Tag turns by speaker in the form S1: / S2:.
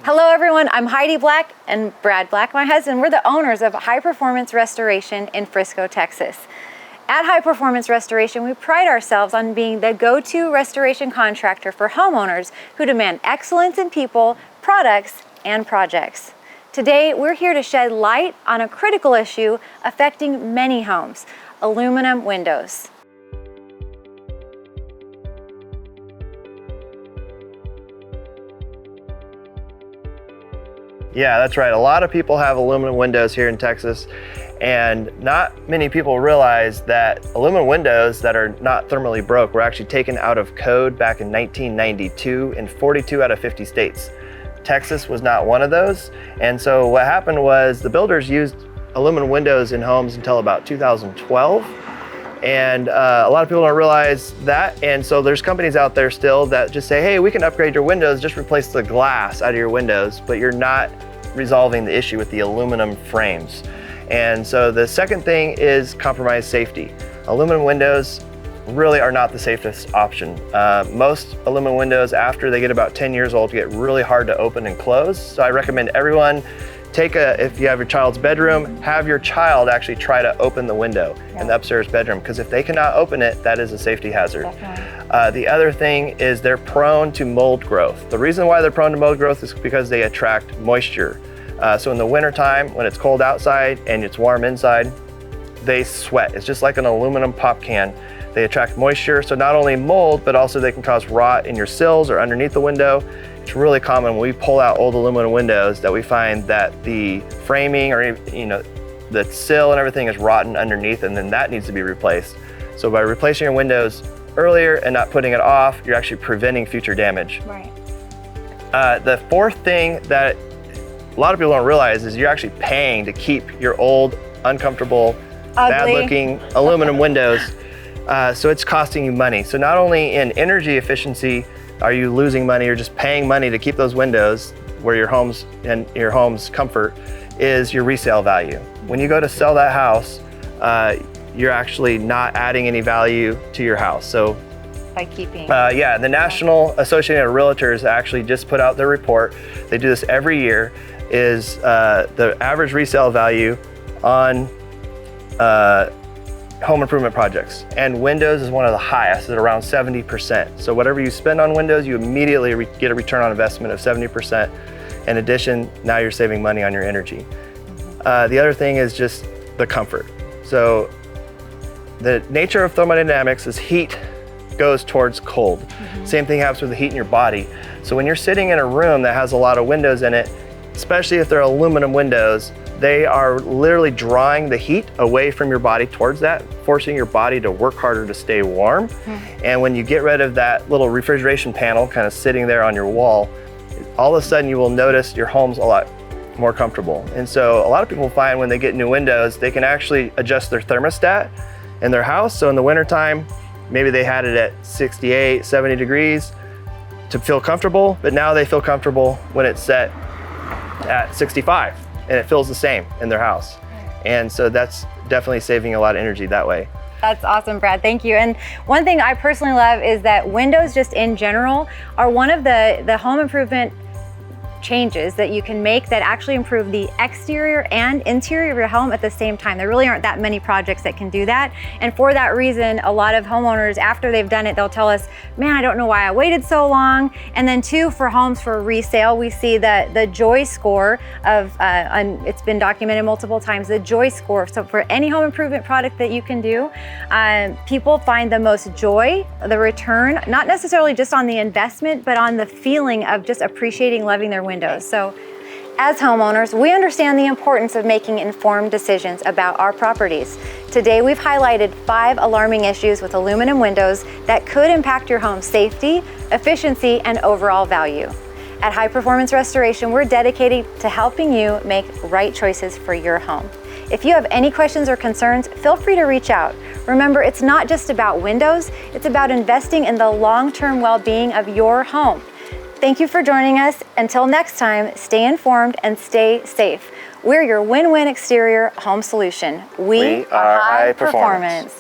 S1: Hello everyone, I'm Heidi Black and Brad Black, my husband. We're the owners of High Performance Restoration in Frisco, Texas. At High Performance Restoration, we pride ourselves on being the go-to restoration contractor for homeowners who demand excellence in people, products, and projects. Today, we're here to shed light on a critical issue affecting many homes: aluminum windows.
S2: Yeah, that's right. A lot of people have aluminum windows here in Texas, and not many people realize that aluminum windows that are not thermally broke were actually taken out of code back in 1992 in 42 out of 50 states. Texas was not one of those, and so what happened was the builders used aluminum windows in homes until about 2012. And a lot of people don't realize that, and so there's companies out there still that just say, hey, we can upgrade your windows, just replace the glass out of your windows, but you're not resolving the issue with the aluminum frames. And so the second thing is compromised safety. Aluminum windows really are not the safest option. Most aluminum windows, after they get about 10 years old, get really hard to open and close. So I recommend everyone if you have your child's bedroom, have your child actually try to open the window in the upstairs bedroom, because if they cannot open it, that is a safety hazard. The other thing is they're prone to mold growth. The reason why they're prone to mold growth is because they attract moisture. So in the wintertime, when it's cold outside and it's warm inside, they sweat. It's just like an aluminum pop can. They attract moisture, so not only mold, but also they can cause rot in your sills or underneath the window. It's really common when we pull out old aluminum windows that we find that the framing or the sill and everything is rotten underneath, and then that needs to be replaced. So by replacing your windows earlier and not putting it off, you're actually preventing future damage.
S1: Right.
S2: The fourth thing that a lot of people don't realize is you're actually paying to keep your old, uncomfortable, bad-looking aluminum windows. So it's costing you money. So not only in energy efficiency are you losing money, you're just paying money to keep those windows where your home's comfort is your resale value. When you go to sell that house, you're actually not adding any value to your house. So
S1: by keeping.
S2: The National Association of Realtors actually just put out their report. They do this every year, is the average resale value on home improvement projects, and windows is one of the highest at around 70%. So whatever you spend on windows, you immediately get a return on investment of 70%. In addition, now you're saving money on your energy. The other thing is just the comfort. So the nature of thermodynamics is heat goes towards cold. Same thing happens with the heat in your body. So when you're sitting in a room that has a lot of windows in it, especially if they're aluminum windows, they are literally drawing the heat away from your body towards that, forcing your body to work harder to stay warm. And when you get rid of that little refrigeration panel kind of sitting there on your wall, all of a sudden you will notice your home's a lot more comfortable. And so a lot of people find when they get new windows, they can actually adjust their thermostat in their house. So in the wintertime, maybe they had it at 68, 70 degrees to feel comfortable, but now they feel comfortable when it's set at 65. And it feels the same in their house. And so that's definitely saving a lot of energy that way.
S1: That's awesome, Brad. Thank you. And one thing I personally love is that windows just in general are one of the home improvement changes that you can make that actually improve the exterior and interior of your home at the same time. There really aren't that many projects that can do that. And for that reason, a lot of homeowners, after they've done it, they'll tell us, man, I don't know why I waited so long. And then two, for homes for resale, we see the joy score of, and it's been documented multiple times, the joy score. So for any home improvement product that you can do, people find the most joy, the return, not necessarily just on the investment, but on the feeling of just appreciating, loving their windows. So as homeowners, we understand the importance of making informed decisions about our properties. Today, we've highlighted 5 alarming issues with aluminum windows that could impact your home's safety, efficiency, and overall value. At High Performance Restoration, we're dedicated to helping you make right choices for your home. If you have any questions or concerns, feel free to reach out. Remember, it's not just about windows, it's about investing in the long-term well-being of your home. Thank you for joining us. Until next time, stay informed and stay safe. We're your win-win exterior home solution. We are High Performance.